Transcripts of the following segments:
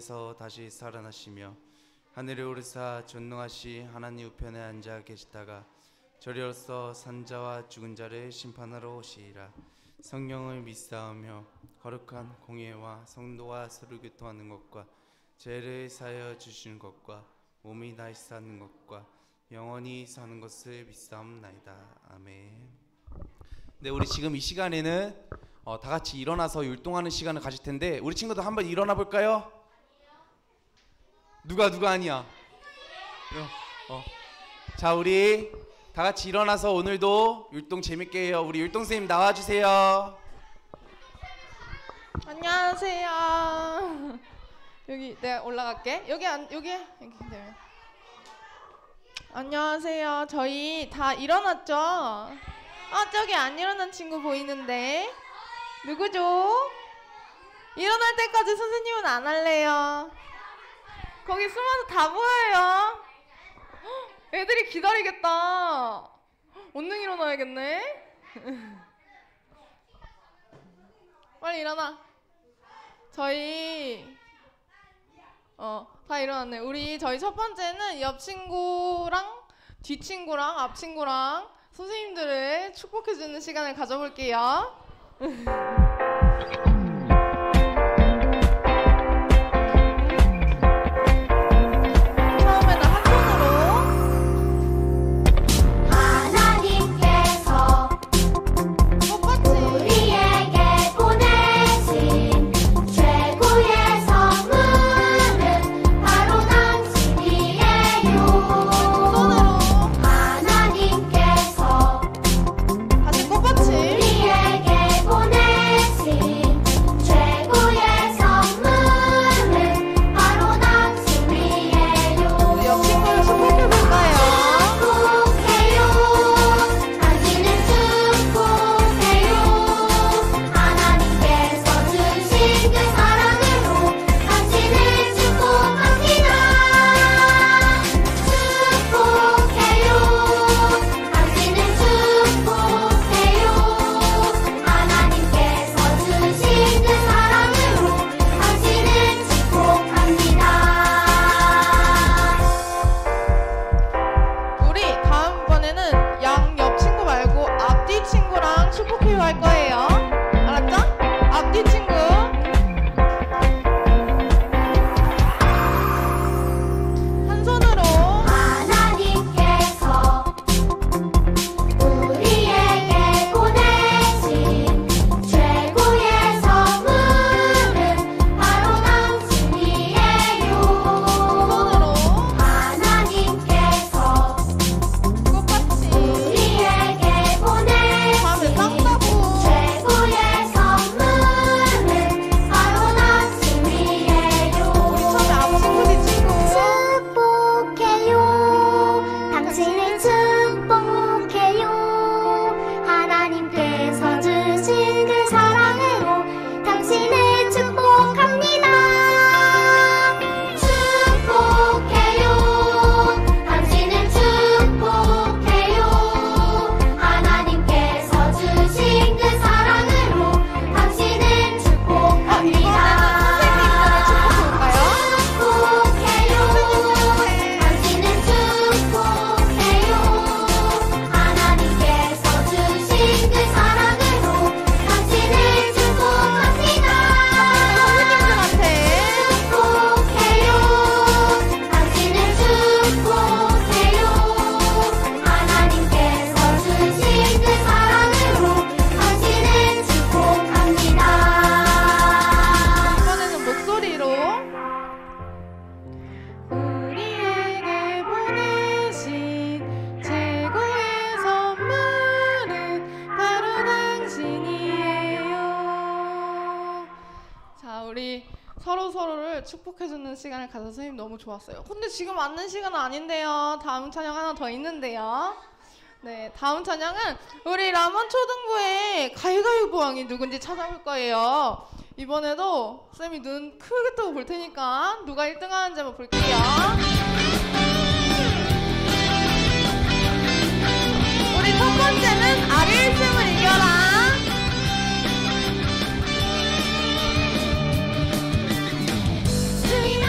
가운데서 다시 살아나시며 하늘에 오르사 전능하시 하나님 우편에 앉아 계시다가 저리로서 산자와 죽은 자를 심판하러 오시리라. 성령을 믿사오며 거룩한 공예와 성도와 서로 교통하는 것과 죄를 사하여 주시는 것과 몸이 다시 사는 것과 영원히 사는 것을 믿사옵나이다. 아멘. 네, 우리 지금 이 시간에는 다 같이 일어나서 율동하는 시간을 가질 텐데 우리 친구들 한번 일어나 볼까요? 누가 아니야? 자, 우리 다 같이 일어나서 오늘도 율동 재밌게 해요. 우리 율동 선생님 나와주세요. 안녕하세요. 여기 내가 올라갈게. 여기 네. 안녕하세요. 저희 다 일어났죠? 저기 안 일어난 친구 보이는데 누구죠? 일어날 때까지 선생님은 안 할래요. 거기 숨어서 다 보여요. 애들이 기다리겠다. 얼른 일어나야겠네. 빨리 일어나. 저희 다 일어났네. 저희 첫 번째는 옆 친구랑 뒤 친구랑 앞 친구랑 선생님들을 축복해주는 시간을 가져볼게요. 서로를 축복해주는 시간을 가져서 선생님 너무 좋았어요. 근데 지금 앉는 시간은 아닌데요. 다음 찬양 하나 더 있는데요. 네, 다음 찬양은 우리 라몬 초등부의 가위가위보 왕이 누군지 찾아볼 거예요. 이번에도 쌤이 눈 크게 뜨고 볼 테니까 누가 1등 하는지 한번 볼게요. 우리 첫 번째는 아리일승을 이겨라. 주님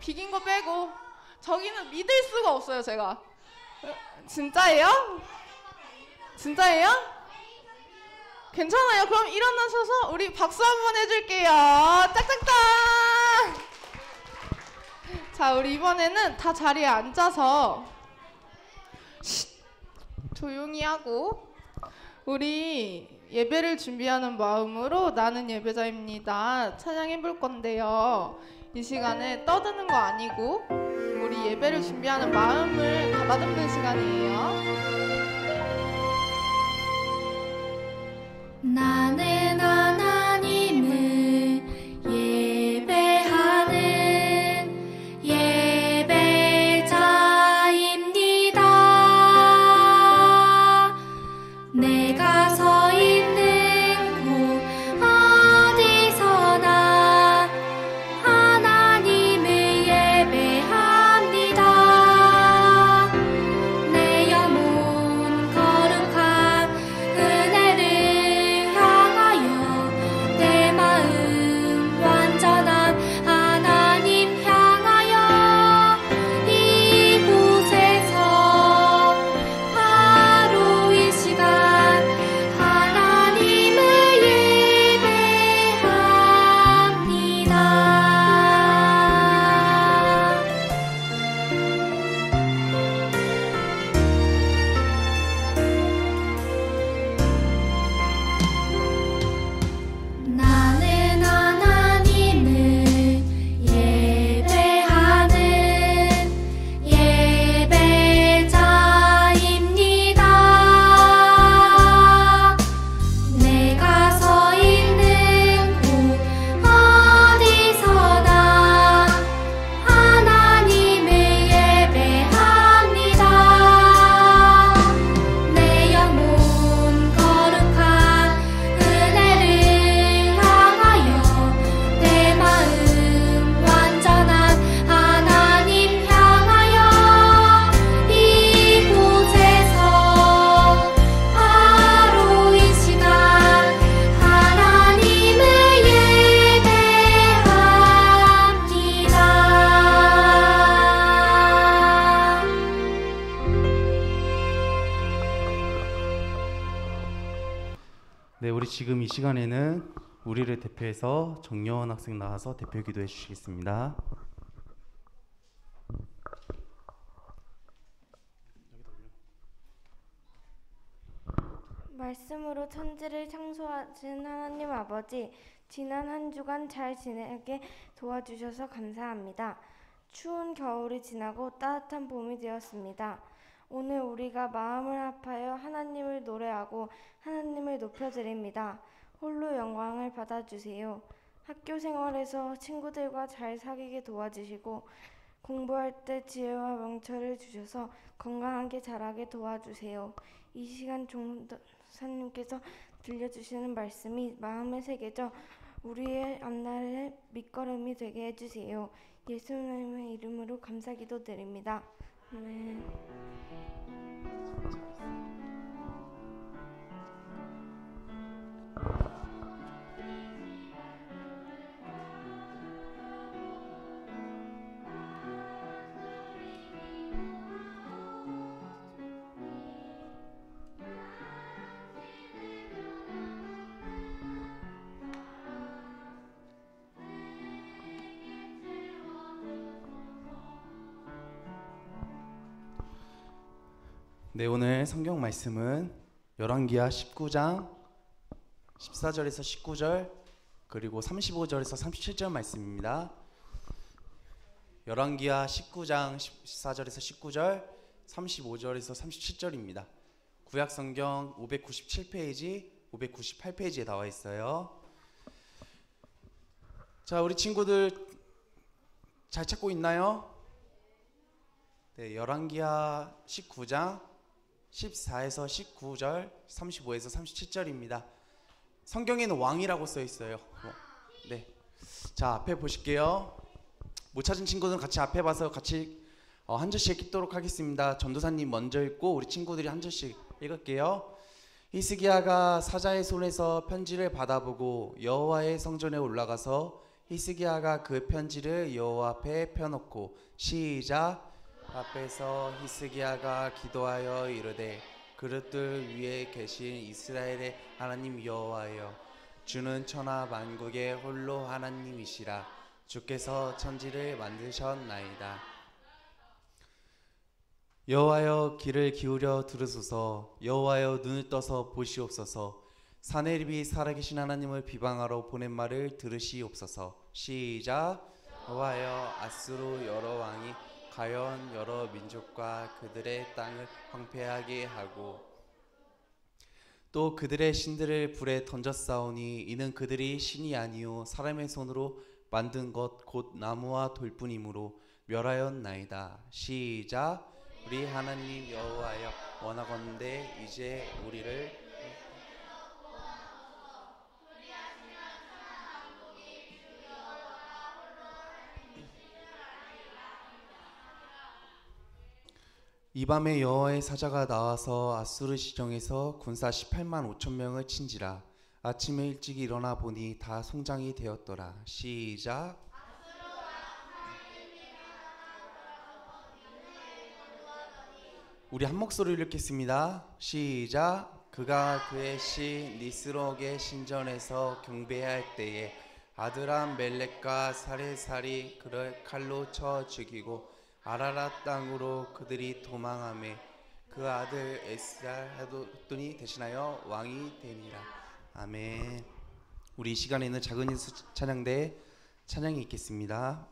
비긴 거 빼고. 저기는 믿을 수가 없어요, 제가. 진짜예요? 진짜예요? 괜찮아요. 그럼 일어나셔서 우리 박수 한번 해줄게요. 짝짝짝! 자, 우리 이번에는 다 자리에 앉아서 조용히 하고 우리 예배를 준비하는 마음으로 나는 예배자입니다. 찬양해 볼 건데요. 이 시간에 떠드는 거 아니고 우리 예배를 준비하는 마음을 가다듬는 시간이에요. 나는 하나님을 예배하는 예배자입니다. 내가 서 있는 곳 어디서나 하나님을 예배합니다. 내 영혼 거룩한 은혜를 향하여 내 마음 완전한 하나님 향하여 이곳에서 바로 이 시간 하나님을 예배합니다. 나는 하나님을 예배하는 예배자입니다. 내가 서 있는 곳 어디서나 하나님을 예배합니다. 내 영혼 거룩한 은혜를 향하여 내 마음 완전한 하나님 향하여 이곳에서 바로 이 시간 하나님을 예배합니다. 네, 우리 지금 이 시간에는 우리를 대표해서 정여원 학생 나와서 대표 기도해 주시겠습니다. 말씀으로 천지를 창조하신 하나님 아버지, 지난 한 주간 잘 지내게 도와주셔서 감사합니다. 추운 겨울이 지나고 따뜻한 봄이 되었습니다. 오늘 우리가 마음을 합하여 하나님을 노래하고 하나님을 높여드립니다. 홀로 영광을 받아주세요. 학교 생활에서 친구들과 잘 사귀게 도와주시고 공부할 때 지혜와 명철을 주셔서 건강하게 자라게 도와주세요. 이 시간 종사님께서 들려주시는 말씀이 마음에 새겨져 우리의 앞날의 밑거름이 되게 해주세요. 예수님의 이름으로 감사기도 드립니다. 아멘. 네, 오늘 성경 말씀은 열왕기하 19장 14절에서 19절 그리고 35절에서 37절 말씀입니다. 열왕기하 19장 14절에서 19절 35절에서 37절입니다. 구약 성경 597페이지 598페이지에 나와 있어요. 자, 우리 친구들 잘 찾고 있나요? 네, 열왕기하 19장 14에서 19절, 35에서 37절입니다. 성경에는 왕이라고 써 있어요. 네, 자, 앞에 보실게요. 못 찾은 친구는 같이 앞에 봐서 같이 한 절씩 읽도록 하겠습니다. 전도사님 먼저 읽고 우리 친구들이 한 절씩 읽을게요. 히스기야가 사자의 손에서 편지를 받아보고 여호와의 성전에 올라가서 히스기야가 그 편지를 여호와 앞에 펴놓고 시작. 앞에서 히스기야가 기도하여 이르되 그릇들 위에 계신 이스라엘의 하나님 여호와여, 주는 천하 만국의 홀로 하나님이시라. 주께서 천지를 만드셨나이다. 여호와여, 귀를 기울여 들으소서. 여호와여, 눈을 떠서 보시옵소서. 사내립이 살아계신 하나님을 비방하러 보낸 말을 들으시옵소서. 시작. 여호와여, 아수르 여러 왕이 가연 여러 민족과 그들의 땅을 황폐하게 하고 또 그들의 신들을 불에 던졌사오니 이는 그들이 신이 아니요 사람의 손으로 만든 것 곧 나무와 돌뿐이므로 멸하였나이다. 시작. 우리 하나님 여호와여, 원하건대 이제 우리를 이 밤에 여호와의 사자가 나와서 아수르 시정에서 군사 18만 5천 명을 친지라. 아침에 일찍 일어나 보니 다 송장이 되었더라. 시작. 우리 한 목소리로 읽겠습니다. 시작. 그가 그의 시 니스록의 신전에서 경배할 때에 아드람 멜렉과 사레살이 그를 칼로 쳐 죽이고 아라랏 땅으로 그들이 도망하매 그 아들 에스달하돈이 대신하여 왕이 되니라. 아멘. 우리 이 시간에는 작은 예수 찬양대 찬양이 있겠습니다.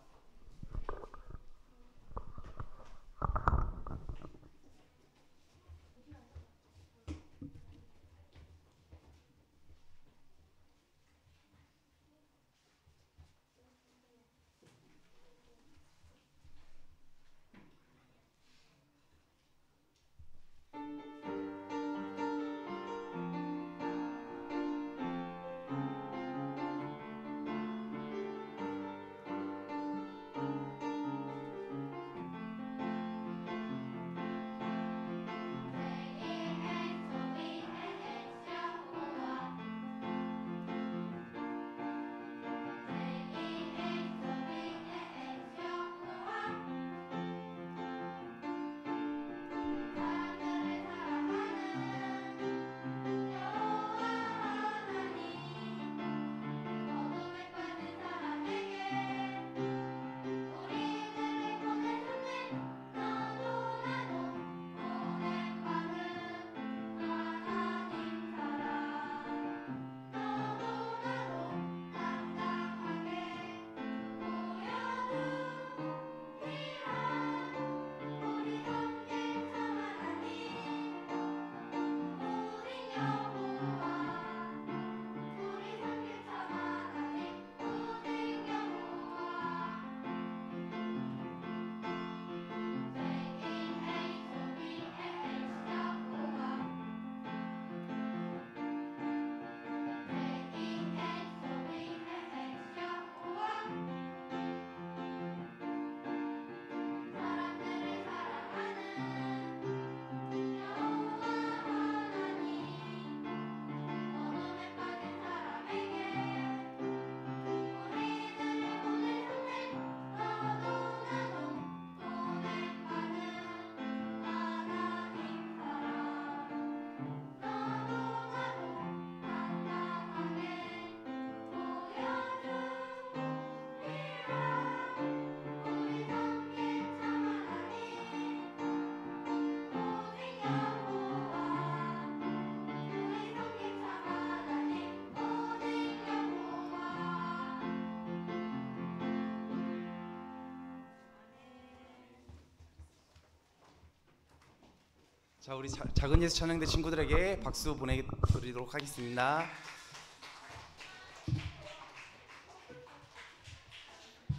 자, 우리 작은 예수 찬양대 친구들에게 박수 보내드리도록 하겠습니다.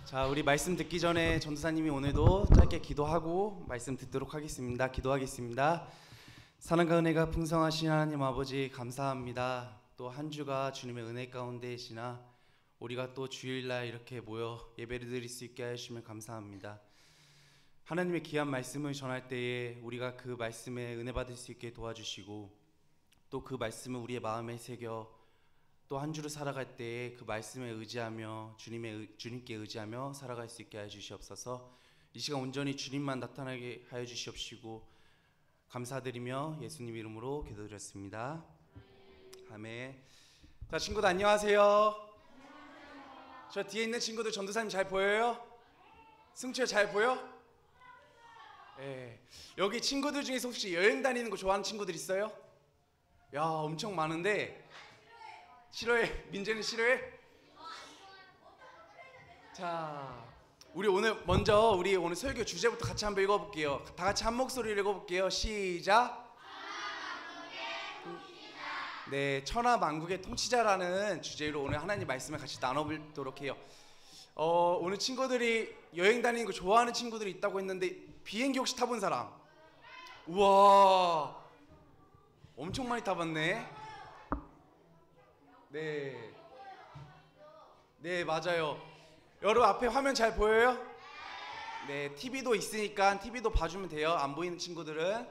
자, 우리 말씀 듣기 전에 전도사님이 오늘도 짧게 기도하고 말씀 듣도록 하겠습니다. 기도하겠습니다. 사랑과 은혜가 풍성하신 하나님 아버지, 감사합니다. 또 한 주가 주님의 은혜 가운데 지나 우리가 또 주일날 이렇게 모여 예배를 드릴 수 있게 하시면 감사합니다. 하나님의 귀한 말씀을 전할 때에 우리가 그 말씀에 은혜 받을 수 있게 도와주시고 또 그 말씀을 우리의 마음에 새겨 또 한 주를 살아갈 때 그 말씀에 의지하며 주님께 의지하며 살아갈 수 있게 하여 주시옵소서. 이 시간 온전히 주님만 나타나게 하여 주시옵시고 감사드리며 예수님 이름으로 기도드렸습니다. 아멘. 자, 친구들 안녕하세요. 저 뒤에 있는 친구들 전도사님 잘 보여요? 승철 잘 보여? 네. 여기 친구들 중에서 혹시 여행 다니는 거 좋아하는 친구들 있어요? 야, 엄청 많은데. 싫어해? 민재는 싫어해? 자, 우리 오늘 설교 주제부터 같이 한번 읽어볼게요. 다 같이 한 목소리로 읽어볼게요. 시작. 네, 천하만국의 통치자라는 주제로 오늘 하나님 말씀을 같이 나눠보도록 해요. 오늘 친구들이 여행 다니는 거 좋아하는 친구들이 있다고 했는데 비행기 혹시 타본 사람? 우와, 엄청 많이 타봤네. 네, 맞아요. 여러분 앞에 화면 잘 보여요? 네, TV도 있으니까 TV도 봐주면 돼요. 안 보이는 친구들은.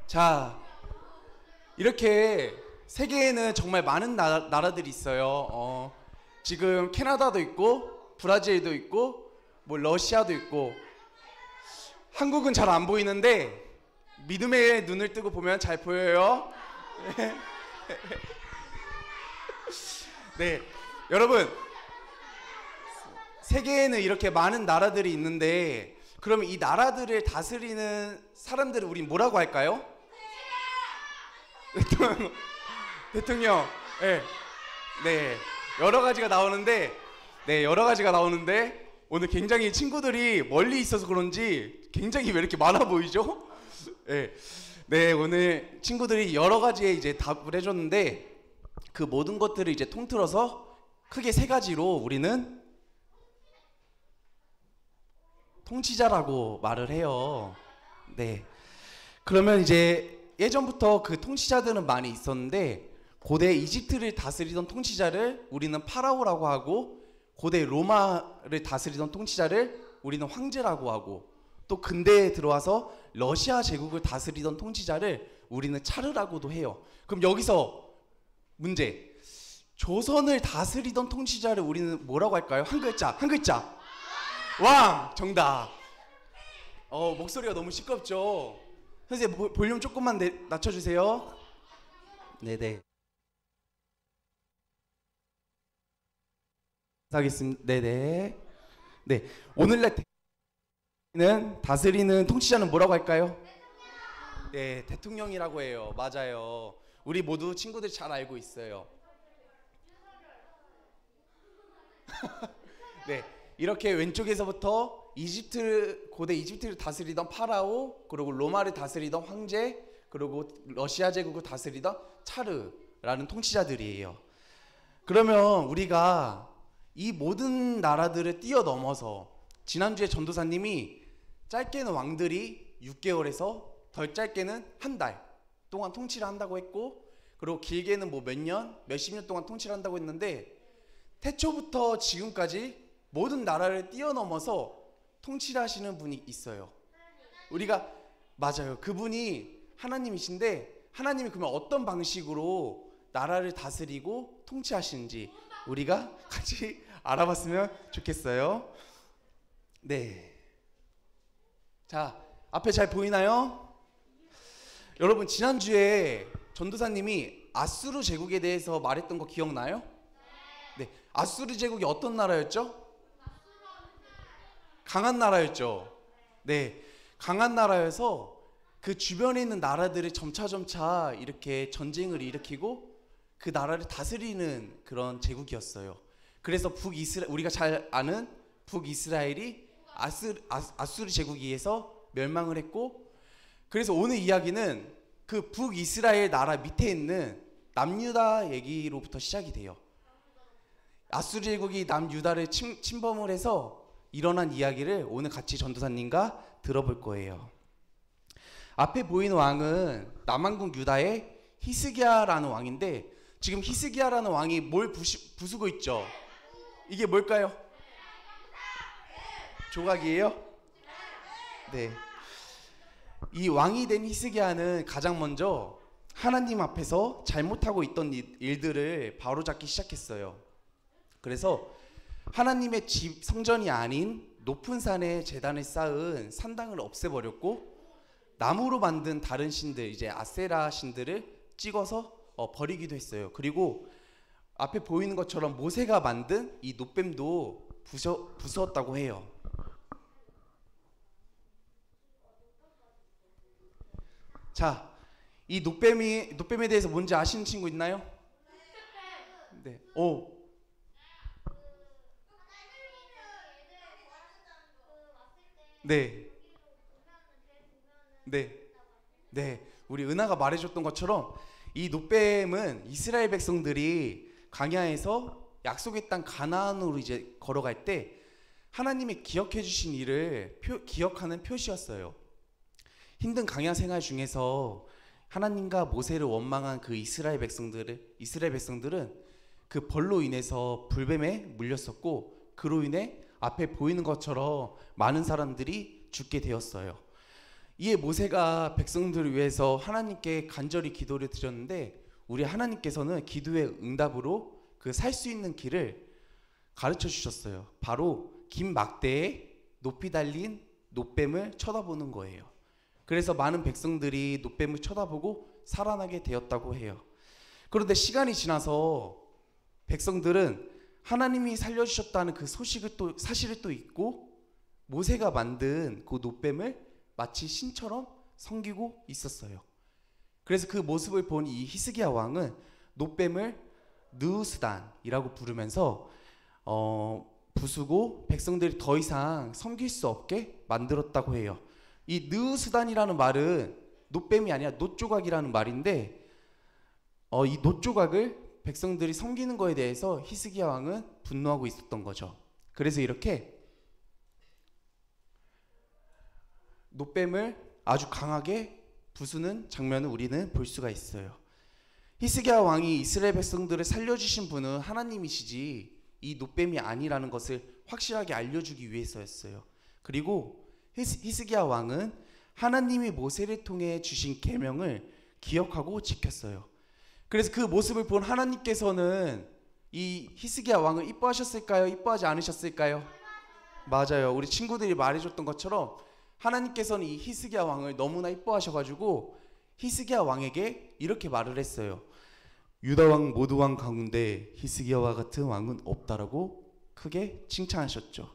자, 이렇게 세계에는 정말 많은 나라들이 있어요. 지금 캐나다도 있고 브라질도 있고 뭐 러시아도 있고 한국은 잘 안 보이는데 믿음의 눈을 뜨고 보면 잘 보여요. 네, 여러분 세계에는 이렇게 많은 나라들이 있는데 그러면 이 나라들을 다스리는 사람들을 우린 뭐라고 할까요? 대통령. 네, 여러 가지가 나오는데 오늘 굉장히 친구들이 멀리 있어서 그런지 굉장히 왜 이렇게 많아 보이죠? 네, 오늘 친구들이 여러 가지에 이제 답을 해줬는데 그 모든 것들을 이제 통틀어서 크게 세 가지로 우리는 통치자라고 말을 해요. 네, 그러면 이제 예전부터 그 통치자들은 많이 있었는데 고대 이집트를 다스리던 통치자를 우리는 파라오라고 하고 고대 로마를 다스리던 통치자를 우리는 황제라고 하고 또 근대에 들어와서 러시아 제국을 다스리던 통치자를 우리는 차르라고도 해요. 그럼 여기서 문제, 조선을 다스리던 통치자를 우리는 뭐라고 할까요? 한 글자. 왕! 정답. 목소리가 너무 시끄럽죠? 선생님 볼륨 조금만 낮춰주세요. 네네. 하겠습니다. 네네. 네, 오늘날 다스리는 통치자는 뭐라고 할까요? 네, 대통령이라고 해요. 맞아요. 우리 모두 친구들 잘 알고 있어요. 네, 이렇게 왼쪽에서부터 고대 이집트를 다스리던 파라오, 그리고 로마를 다스리던 황제, 그리고 러시아 제국을 다스리던 차르라는 통치자들이에요. 그러면 우리가 이 모든 나라들을 뛰어넘어서 지난주에 전도사님이 짧게는 왕들이 6개월에서 덜 짧게는 한 달 동안 통치를 한다고 했고, 그리고 길게는 뭐 몇 년, 몇십 년 동안 통치를 한다고 했는데 태초부터 지금까지 모든 나라를 뛰어넘어서 통치를 하시는 분이 있어요. 우리가 맞아요. 그분이 하나님이신데 하나님이 그러면 어떤 방식으로 나라를 다스리고 통치하시는지 우리가 같이 알아봤으면 좋겠어요. 네. 자, 앞에 잘 보이나요? 여러분 지난주에 전도사님이 아수르 제국에 대해서 말했던 거 기억나요? 네. 아수르 제국이 어떤 나라였죠? 강한 나라였죠. 네. 강한 나라여서 그 주변에 있는 나라들을 점차 이렇게 전쟁을 일으키고 그 나라를 다스리는 그런 제국이었어요. 그래서 우리가 잘 아는 북이스라엘이 아수르 제국에 의해서 멸망을 했고, 그래서 오늘 이야기는 그 북이스라엘 나라 밑에 있는 남유다 얘기로부터 시작이 돼요. 아수르 제국이 남유다를 침범을 해서 일어난 이야기를 오늘 같이 전도사님과 들어볼 거예요. 앞에 보이는 왕은 남왕국 유다의 히스기야라는 왕인데, 지금 히스기야라는 왕이 뭘 부수고 있죠? 이게 뭘까요? 조각이에요? 네. 이 왕이 된 히스기야는 가장 먼저 하나님 앞에서 잘못하고 있던 일들을 바로잡기 시작했어요. 그래서 하나님의 집 성전이 아닌 높은 산에 제단을 쌓은 산당을 없애버렸고 나무로 만든 다른 신들, 이제 아세라 신들을 찍어서 버리기도 했어요. 그리고 앞에 보이는 것처럼 모세가 만든 이 놋뱀도 부수었다고 해요. 자, 이 놋뱀에 대해서 뭔지 아시는 친구 있나요? 네. 네. 네. 네. 우리 은하가 말해줬던 것처럼 이 놋뱀은 이스라엘 백성들이 광야에서 약속의 땅 가나안으로 이제 걸어갈 때 하나님이 기억해 주신 일을 기억하는 표시였어요. 힘든 광야 생활 중에서 하나님과 모세를 원망한 그 이스라엘 백성들은 그 벌로 인해서 불뱀에 물렸었고 그로 인해 앞에 보이는 것처럼 많은 사람들이 죽게 되었어요. 이에 모세가 백성들을 위해서 하나님께 간절히 기도를 드렸는데 우리 하나님께서는 기도의 응답으로 그 살 수 있는 길을 가르쳐 주셨어요. 바로 긴 막대에 높이 달린 놋뱀을 쳐다보는 거예요. 그래서 많은 백성들이 놋뱀을 쳐다보고 살아나게 되었다고 해요. 그런데 시간이 지나서 백성들은 하나님이 살려주셨다는 그 사실을 또 잊고 모세가 만든 그 놋뱀을 마치 신처럼 섬기고 있었어요. 그래서 그 모습을 본 이 히스기야 왕은 놋뱀을 느우스단이라고 부르면서 부수고 백성들이 더 이상 섬길 수 없게 만들었다고 해요. 이 느우스단이라는 말은 놋뱀이 아니라 놋조각이라는 말인데 이 놋조각을 백성들이 섬기는 거에 대해서 히스기야 왕은 분노하고 있었던 거죠. 그래서 이렇게 놋뱀을 아주 강하게 부수는 장면을 우리는 볼 수가 있어요. 히스기야 왕이 이스라엘 백성들을 살려주신 분은 하나님이시지 이 놋뱀이 아니라는 것을 확실하게 알려주기 위해서였어요. 그리고 히스기야 왕은 하나님이 모세를 통해 주신 계명을 기억하고 지켰어요. 그래서 그 모습을 본 하나님께서는 이 히스기야 왕을 이뻐하셨을까요? 이뻐하지 않으셨을까요? 맞아요. 우리 친구들이 말해줬던 것처럼 하나님께서는 이 히스기야 왕을 너무나 이뻐하셔가지고 히스기야 왕에게 이렇게 말을 했어요. 유다 왕 모두 왕 가운데 히스기야와 같은 왕은 없다라고 크게 칭찬하셨죠.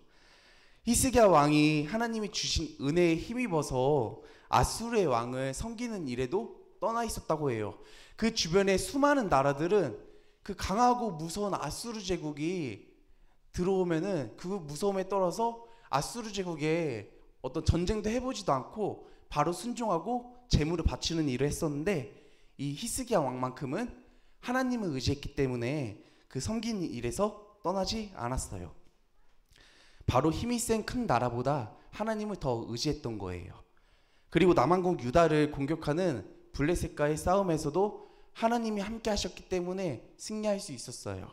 히스기야 왕이 하나님이 주신 은혜에 힘입어서 아수르의 왕을 섬기는 일에도 떠나 있었다고 해요. 그 주변의 수많은 나라들은 그 강하고 무서운 아수르 제국이 들어오면은 그 무서움에 떨어서 아수르 제국에 어떤 전쟁도 해보지도 않고 바로 순종하고 제물을 바치는 일을 했었는데 이 히스기야 왕만큼은 하나님을 의지했기 때문에 그 섬기는 일에서 떠나지 않았어요. 바로 힘이 센 큰 나라보다 하나님을 더 의지했던 거예요. 그리고 남왕국 유다를 공격하는 블레셋과의 싸움에서도 하나님이 함께 하셨기 때문에 승리할 수 있었어요.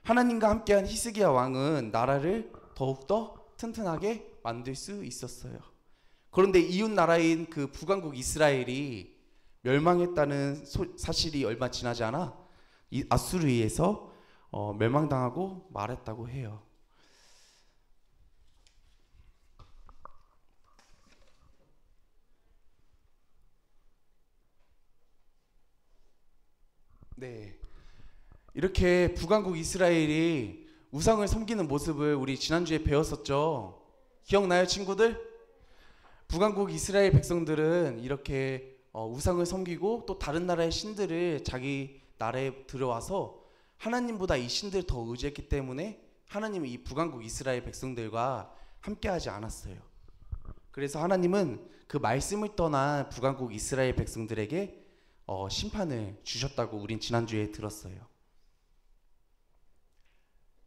하나님과 함께한 히스기야 왕은 나라를 더욱더 튼튼하게 만들 수 있었어요. 그런데 이웃 나라인 그 북왕국 이스라엘이 멸망했다는 사실이 얼마 지나지 않아 아수르에 의해서 멸망당하고 말했다고 해요. 네, 이렇게 북왕국 이스라엘이 우상을 섬기는 모습을 우리 지난주에 배웠었죠. 기억나요, 친구들? 북왕국 이스라엘 백성들은 이렇게 우상을 섬기고 또 다른 나라의 신들을 자기 나라에 들어와서 하나님보다 이 신들을 더 의지했기 때문에 하나님은 이 북왕국 이스라엘 백성들과 함께하지 않았어요. 그래서 하나님은 그 말씀을 떠난 북왕국 이스라엘 백성들에게 심판을 주셨다고 우린 지난주에 들었어요.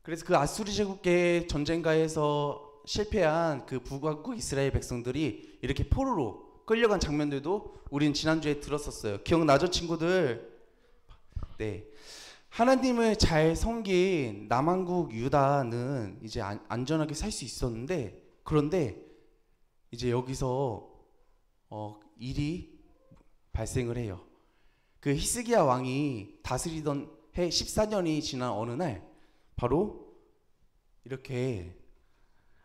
그래서 그 아수르 제국의 전쟁가에서 실패한 그 북왕국 이스라엘 백성들이 이렇게 포로로 끌려간 장면들도 우린 지난주에 들었었어요. 기억나죠, 친구들? 네, 하나님을 잘 섬긴 남왕국 유다는 이제 안전하게 살 수 있었는데, 그런데 이제 여기서 일이 발생을 해요. 그 히스기야 왕이 다스리던 해 14년이 지난 어느 날 바로 이렇게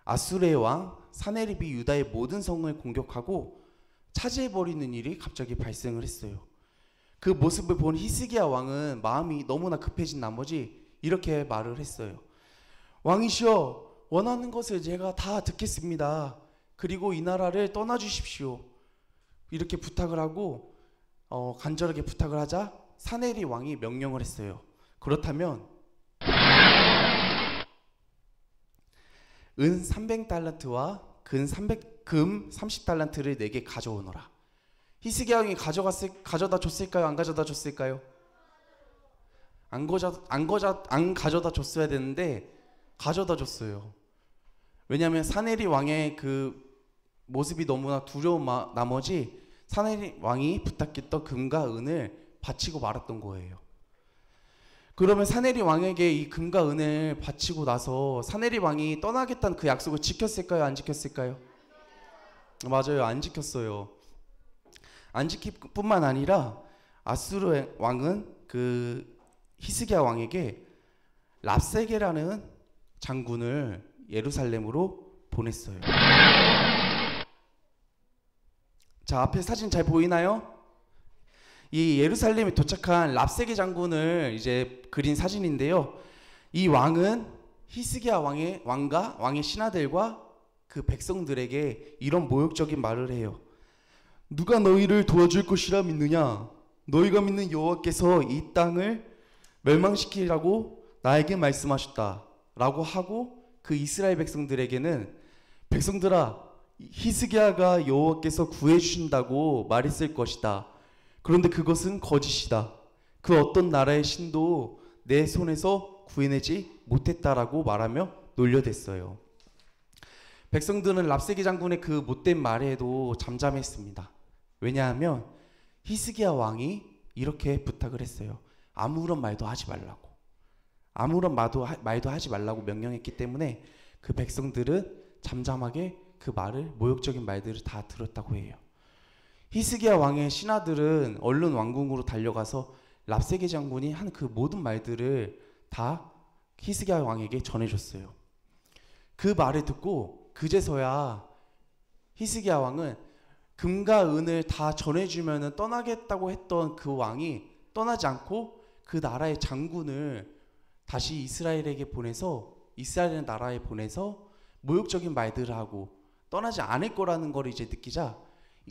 아수르의 왕 사네립이 유다의 모든 성을 공격하고 차지해버리는 일이 갑자기 발생을 했어요. 그 모습을 본 히스기야 왕은 마음이 너무나 급해진 나머지 이렇게 말을 했어요. 왕이시여, 원하는 것을 제가 다 듣겠습니다. 그리고 이 나라를 떠나주십시오. 이렇게 부탁을 하고 간절하게 부탁을 하자 사네립 왕이 명령을 했어요. 그렇다면 은 300달란트와 금 30달란트를 내게 가져오너라. 히스기야 왕이 가져다 줬을까요? 안 가져다 줬을까요? 안 가져다 줬어야 되는데 가져다 줬어요. 왜냐하면 사네립 왕의 그 모습이 너무나 두려운 나머지 사네립 왕이 부탁했던 금과 은을 바치고 말았던 거예요. 그러면 사네립 왕에게 이 금과 은을 바치고 나서 사네립 왕이 떠나겠다는 그 약속을 지켰을까요? 안 지켰을까요? 맞아요. 안 지켰어요. 안 지킬 뿐만 아니라 아수르 왕은 그 히스기야 왕에게 랍세게라는 장군을 예루살렘으로 보냈어요. 자, 앞에 사진 잘 보이나요? 이 예루살렘에 도착한 랍세게 장군을 이제 그린 사진인데요. 이 왕은 히스기야 왕의 신하들과 그 백성들에게 이런 모욕적인 말을 해요. 누가 너희를 도와줄 것이라 믿느냐? 너희가 믿는 여호와께서 이 땅을 멸망시키라고 나에게 말씀하셨다 라고 하고 그 이스라엘 백성들에게는 백성들아, 히스기야가 여호와께서 구해주신다고 말했을 것이다. 그런데 그것은 거짓이다. 그 어떤 나라의 신도 내 손에서 구해내지 못했다라고 말하며 놀려댔어요. 백성들은 랍세게 장군의 그 못된 말에도 잠잠했습니다. 왜냐하면 히스기야 왕이 이렇게 부탁을 했어요. 아무런 말도 하지 말라고. 아무런 말도 하지 말라고 명령했기 때문에 그 백성들은 잠잠하게 그 말을, 모욕적인 말들을 다 들었다고 해요. 히스기야 왕의 신하들은 얼른 왕궁으로 달려가서 랍세게 장군이 한 그 모든 말들을 다 히스기야 왕에게 전해줬어요. 그 말을 듣고 그제서야 히스기야 왕은 금과 은을 다 전해주면 떠나겠다고 했던 그 왕이 떠나지 않고 그 나라의 장군을 다시 이스라엘의 나라에 보내서 모욕적인 말들을 하고 떠나지 않을 거라는 걸 이제 느끼자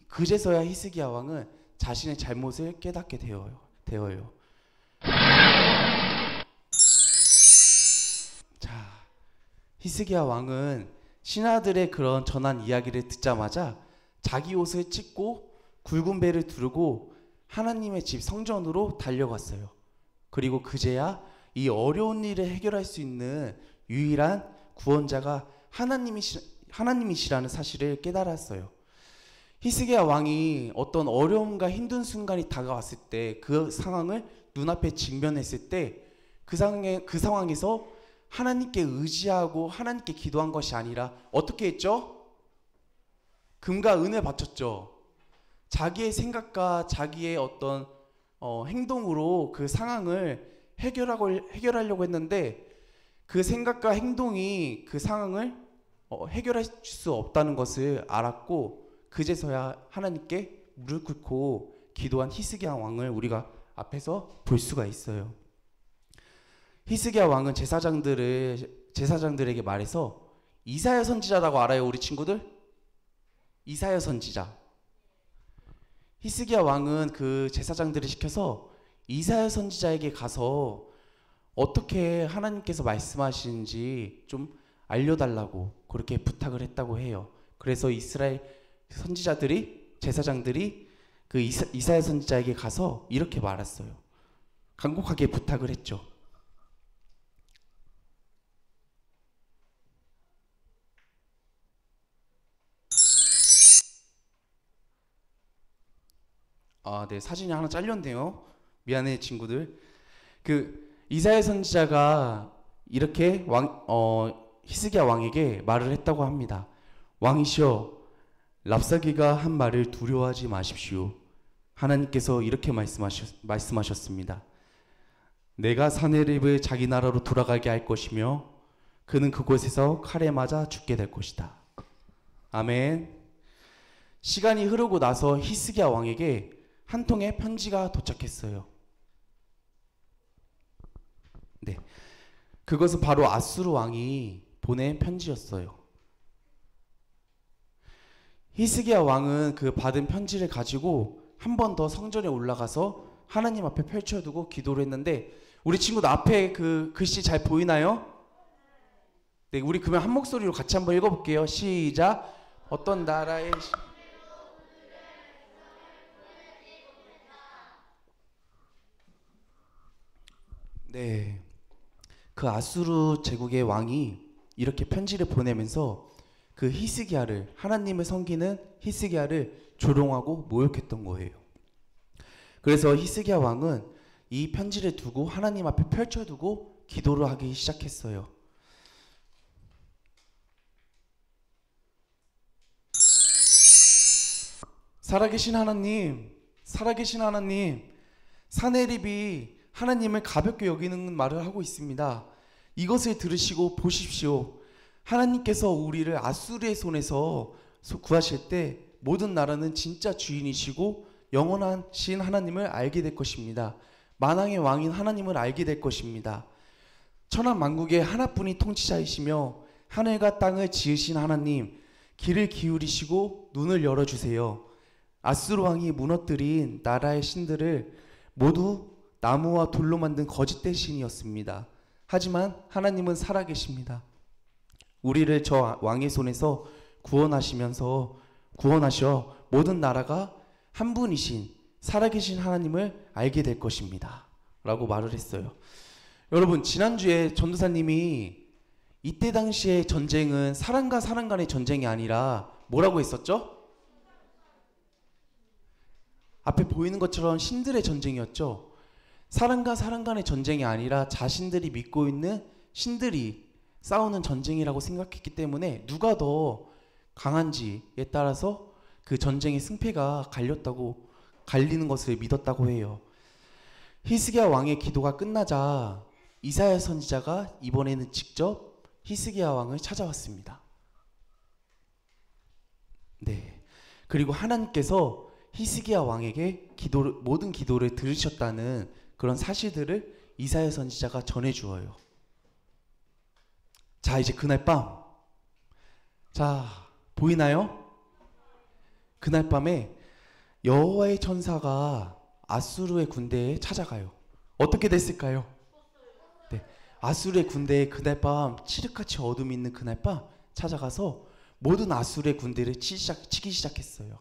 그제서야 히스기야 왕은 자신의 잘못을 깨닫게 되어요. 자, 히스기야 왕은 신하들의 그런 전한 이야기를 듣자마자 자기 옷을 찢고 굵은 배를 두르고 하나님의 집 성전으로 달려갔어요. 그리고 그제야 이 어려운 일을 해결할 수 있는 유일한 구원자가 하나님이시라는 사실을 깨달았어요. 히스기야 왕이 어떤 어려움과 힘든 순간이 다가왔을 때 그 상황을 눈앞에 직면했을 때 그 상황에서 하나님께 의지하고 하나님께 기도한 것이 아니라 어떻게 했죠? 금과 은을 바쳤죠. 자기의 생각과 자기의 어떤 행동으로 그 상황을 해결하려고 했는데 그 생각과 행동이 그 상황을 해결할 수 없다는 것을 알았고 그제서야 하나님께 무릎 꿇고 기도한 히스기야 왕을 우리가 앞에서 볼 수가 있어요. 히스기야 왕은 제사장들에게 말해서 이사야 선지자라고 알아요, 우리 친구들? 이사야 선지자. 히스기야 왕은 그 제사장들을 시켜서 이사야 선지자에게 가서 어떻게 하나님께서 말씀하시는지 좀 알려달라고 그렇게 부탁을 했다고 해요. 그래서 이스라엘 제사장들이 그 이사야 선지자에게 가서 이렇게 말했어요. 간곡하게 부탁을 했죠. 네, 사진이 하나 잘렸네요. 미안해 친구들. 그 이사야 선지자가 이렇게 히스기야 왕에게 말을 했다고 합니다. 왕이시여, 랍사기가 한 말을 두려워하지 마십시오. 하나님께서 이렇게 말씀하셨습니다. 내가 사내립을 자기 나라로 돌아가게 할 것이며 그는 그곳에서 칼에 맞아 죽게 될 것이다. 아멘. 시간이 흐르고 나서 히스기야 왕에게 한 통의 편지가 도착했어요. 네, 그것은 바로 아수르 왕이 보낸 편지였어요. 히스기야 왕은 그 받은 편지를 가지고 한 번 더 성전에 올라가서 하나님 앞에 펼쳐두고 기도를 했는데, 우리 친구들 앞에 그 글씨 잘 보이나요? 네, 우리 그러면 한 목소리로 같이 한번 읽어볼게요. 시작. 어떤 나라의 네, 그 아수르 제국의 왕이 이렇게 편지를 보내면서 그 히스기야를, 하나님을 섬기는 히스기야를 조롱하고 모욕했던 거예요. 그래서 히스기야 왕은 이 편지를 두고 하나님 앞에 펼쳐두고 기도를 하기 시작했어요. 살아계신 하나님, 살아계신 하나님, 사내립이 하나님을 가볍게 여기는 말을 하고 있습니다. 이것을 들으시고 보십시오. 하나님께서 우리를 아수르의 손에서 구하실 때 모든 나라는 진짜 주인이시고 영원하신 하나님을 알게 될 것입니다. 만왕의 왕인 하나님을 알게 될 것입니다. 천하 만국의 하나뿐인 통치자이시며 하늘과 땅을 지으신 하나님, 귀를 기울이시고 눈을 열어주세요. 아수르 왕이 무너뜨린 나라의 신들을 모두 나무와 돌로 만든 거짓된 신이었습니다. 하지만 하나님은 살아계십니다. 우리를 저 왕의 손에서 구원하셔 모든 나라가 한 분이신 살아계신 하나님을 알게 될 것입니다. 라고 말을 했어요. 여러분, 지난주에 전도사님이 이때 당시의 전쟁은 사람과 사람 간의 전쟁이 아니라 뭐라고 했었죠? 앞에 보이는 것처럼 신들의 전쟁이었죠. 사람과 사람 간의 전쟁이 아니라 자신들이 믿고 있는 신들이 싸우는 전쟁이라고 생각했기 때문에 누가 더 강한지에 따라서 그 전쟁의 승패가 갈리는 것을 믿었다고 해요. 히스기야 왕의 기도가 끝나자 이사야 선지자가 이번에는 직접 히스기야 왕을 찾아왔습니다. 네, 그리고 하나님께서 히스기야 왕에게 모든 기도를 들으셨다는 그런 사실들을 이사야 선지자가 전해주어요. 자, 이제 그날 밤, 자, 보이나요? 그날 밤에 여호와의 천사가 아수르의 군대에 찾아가요. 어떻게 됐을까요? 네, 아수르의 군대에 그날 밤 칠흑같이 어둠이 있는 그날 밤 찾아가서 모든 아수르의 군대를 치기 시작했어요.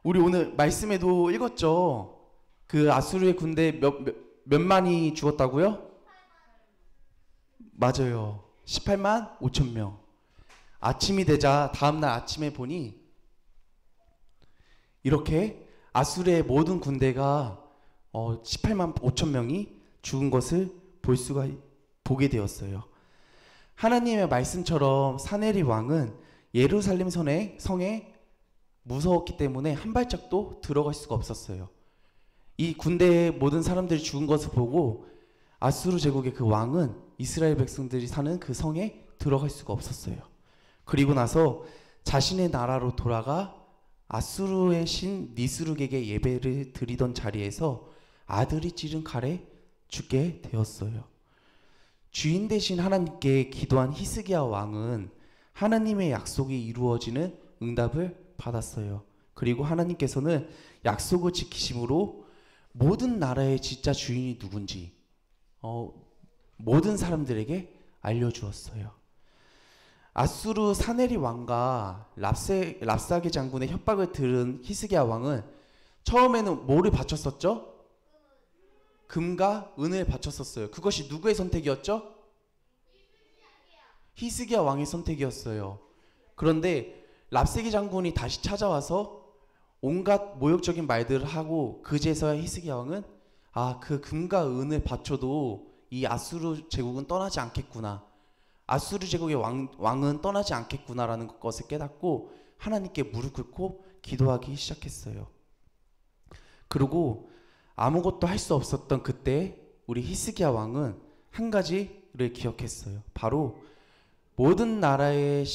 우리 오늘 말씀에도 읽었죠? 그 아수르의 군대 몇만이 죽었다고요? 맞아요. 18만 5천 명. 아침이 되자 다음날 아침에 보니 이렇게 아수르의 모든 군대가 18만 5천 명이 죽은 것을 보게 되었어요. 하나님의 말씀처럼 사내립 왕은 예루살렘 성에 무서웠기 때문에 한 발짝도 들어갈 수가 없었어요. 이 군대의 모든 사람들이 죽은 것을 보고 아수르 제국의 그 왕은 이스라엘 백성들이 사는 그 성에 들어갈 수가 없었어요. 그리고 나서 자신의 나라로 돌아가 아수르의 신 니스룩에게 예배를 드리던 자리에서 아들이 찌른 칼에 죽게 되었어요. 주인 대신 하나님께 기도한 히스기야 왕은 하나님의 약속이 이루어지는 응답을 받았어요. 그리고 하나님께서는 약속을 지키심으로 모든 나라의 진짜 주인이 누군지 모든 사람들에게 알려주었어요. 아수르 사네립 왕과 랍사게 장군의 협박을 들은 히스기야 왕은 처음에는 뭐를 바쳤었죠? 금과 은을 바쳤었어요. 그것이 누구의 선택이었죠? 히스기야 왕의 선택이었어요. 그런데 랍사게 장군이 다시 찾아와서 온갖 모욕적인 말들을 하고 그제서야 히스기야 왕은 그 금과 은을 바쳐도 이 아수르 제국은 떠나지 않겠구나. 아수르 제국의 왕은 떠나지 않겠구나라는 것을 깨닫고 하나님께 무릎 꿇고 기도하기 시작했어요. 그리고 아무것도 할 수 없었던 그때 우리 히스기야 왕은 한 가지를 기억했어요. 바로 모든 나라와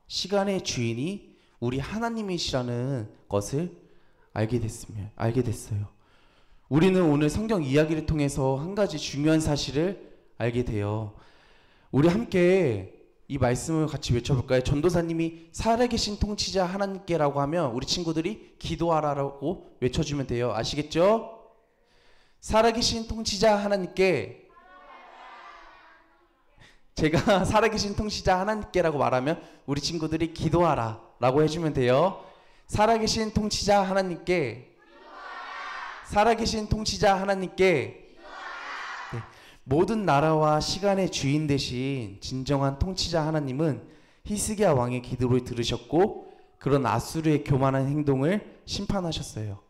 시간의 주인이 우리 하나님이시라는 것을 알게 됐어요. 우리는 오늘 성경 이야기를 통해서 한 가지 중요한 사실을 알게 돼요. 우리 함께 이 말씀을 같이 외쳐볼까요? 전도사님이 살아계신 통치자 하나님께라고 하면 우리 친구들이 기도하라고 외쳐주면 돼요. 아시겠죠? 살아계신 통치자 하나님께, 제가 살아계신 통치자 하나님께라고 말하면 우리 친구들이 기도하라 라고 해주면 돼요. 살아계신 통치자 하나님께, 살아계신 통치자 하나님께. 네. 모든 나라와 시간의 주인 되신 진정한 통치자 하나님은 히스기야 왕의 기도를 들으셨고 그런 아수르의 교만한 행동을 심판하셨어요.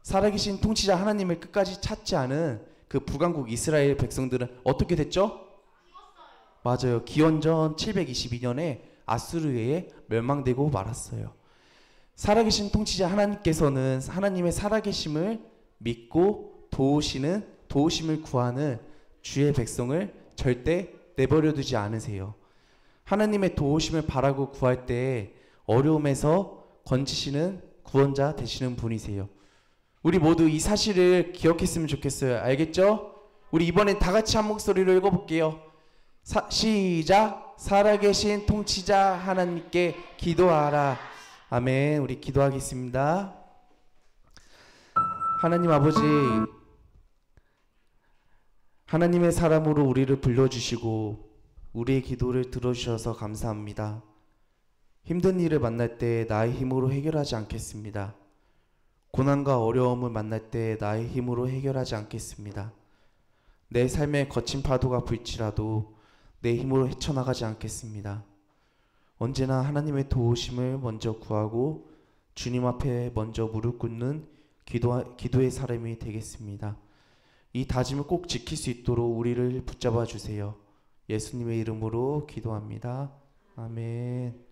살아계신 통치자 하나님을 끝까지 찾지 않은 그 북왕국 이스라엘 백성들은 어떻게 됐죠? 맞아요. 기원전 722년에 아수르에 멸망되고 말았어요. 살아계신 통치자 하나님께서는 하나님의 살아계심을 믿고 도우심을 구하는 주의 백성을 절대 내버려 두지 않으세요. 하나님의 도우심을 바라고 구할 때 어려움에서 건지시는 구원자 되시는 분이세요. 우리 모두 이 사실을 기억했으면 좋겠어요. 알겠죠? 우리 이번엔 다 같이 한 목소리로 읽어볼게요. 시작! 살아계신 통치자 하나님께 기도하라. 아멘. 우리 기도하겠습니다. 하나님 아버지, 하나님의 사람으로 우리를 불러주시고 우리의 기도를 들어주셔서 감사합니다. 힘든 일을 만날 때 나의 힘으로 해결하지 않겠습니다. 고난과 어려움을 만날 때 나의 힘으로 해결하지 않겠습니다. 내 삶에 거친 파도가 불지라도 내 힘으로 헤쳐나가지 않겠습니다. 언제나 하나님의 도우심을 먼저 구하고 주님 앞에 먼저 무릎 꿇는 기도의 사람이 되겠습니다. 이 다짐을 꼭 지킬 수 있도록 우리를 붙잡아 주세요. 예수님의 이름으로 기도합니다. 아멘.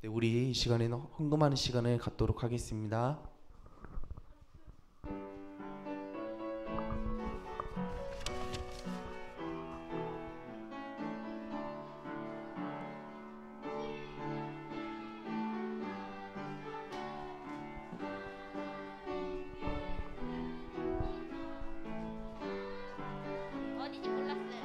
네, 우리 이 시간에는 헌금하는 시간을 갖도록 하겠습니다. 어딘지 몰랐어요.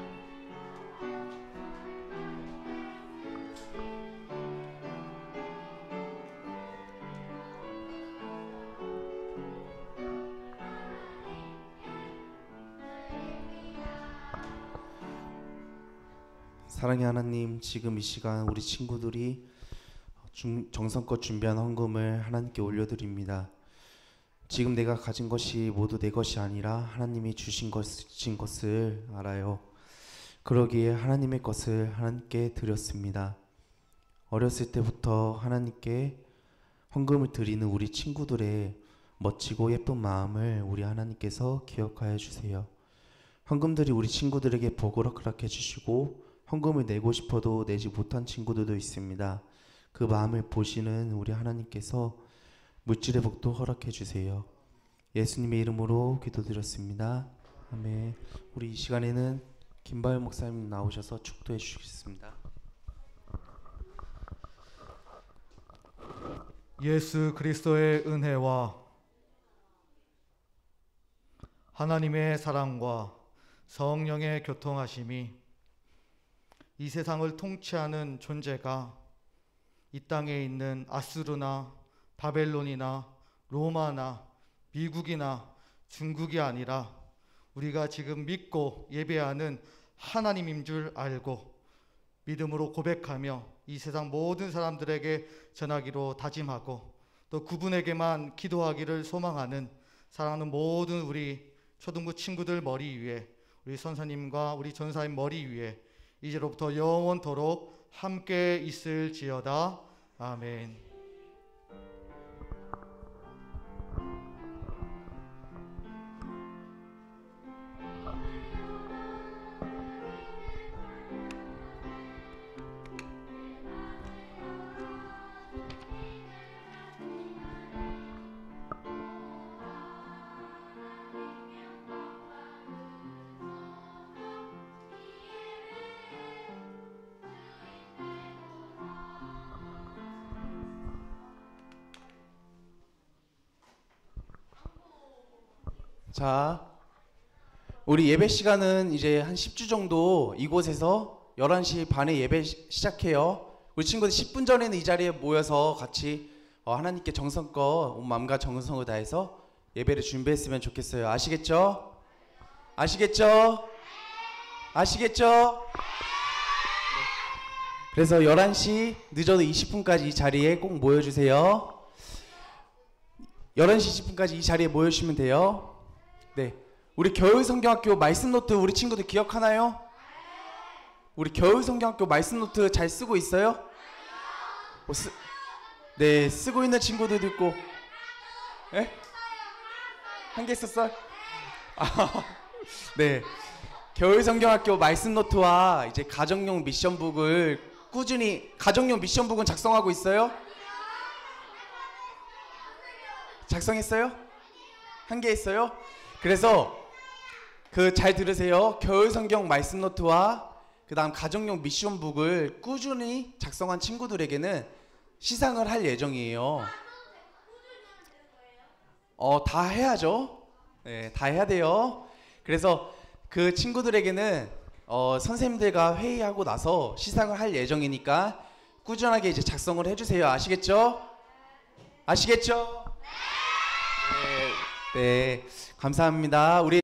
사랑의 하나님, 지금 이 시간 우리 친구들이 정성껏 준비한 헌금을 하나님께 올려드립니다. 지금 내가 가진 것이 모두 내 것이 아니라 하나님이 주신 것을 알아요. 그러기에 하나님의 것을 하나님께 드렸습니다. 어렸을 때부터 하나님께 헌금을 드리는 우리 친구들의 멋지고 예쁜 마음을 우리 하나님께서 기억하여 주세요. 헌금들이 우리 친구들에게 복을 허락해 주시고 헌금을 내고 싶어도 내지 못한 친구들도 있습니다. 그 마음을 보시는 우리 하나님께서 물질의 복도 허락해 주세요. 예수님의 이름으로 기도드렸습니다. 아멘. 우리 이 시간에는 김바열 목사님 나오셔서 축도해 주시겠습니다. 예수 그리스도의 은혜와 하나님의 사랑과 성령의 교통하심이 이 세상을 통치하는 존재가 이 땅에 있는 아수르나 바벨론이나 로마나 미국이나 중국이 아니라 우리가 지금 믿고 예배하는 하나님인 줄 알고 믿음으로 고백하며 이 세상 모든 사람들에게 전하기로 다짐하고 또 그분에게만 기도하기를 소망하는 사랑하는 모든 우리 초등부 친구들 머리 위에 우리 선사님과 우리 전사님 머리 위에 이제로부터 영원토록 함께 있을지어다. 아멘. 자, 우리 예배 시간은 이제 한 10주 정도 이곳에서 11시 반에 예배 시작해요. 우리 친구들 10분 전에는 이 자리에 모여서 같이 하나님께 정성껏 온 마음과 정성을 다해서 예배를 준비했으면 좋겠어요. 아시겠죠? 아시겠죠? 아시겠죠? 그래서 11시 늦어도 20분까지 이 자리에 꼭 모여주세요. 11시 20분까지 이 자리에 모여주시면 돼요. 네, 우리 겨울성경학교 말씀노트 우리 친구들 기억하나요? 우리 겨울성경학교 말씀노트 잘 쓰고 있어요? 네, 쓰고 있는 친구들도 있고. 예? 한 개 썼어요? 네, 겨울성경학교 말씀노트와 이제 가정용 미션북을 꾸준히, 가정용 미션북은 작성하고 있어요? 작성했어요? 한 개 했어요? 그래서 잘 들으세요. 겨울성경 말씀노트와 그 다음 가정용 미션북을 꾸준히 작성한 친구들에게는 시상을 할 예정이에요. 다 해야죠. 네, 다 해야 돼요. 그래서 그 친구들에게는 선생님들과 회의하고 나서 시상을 할 예정이니까 꾸준하게 이제 작성을 해주세요. 아시겠죠? 아시겠죠? 네, 감사합니다. 우리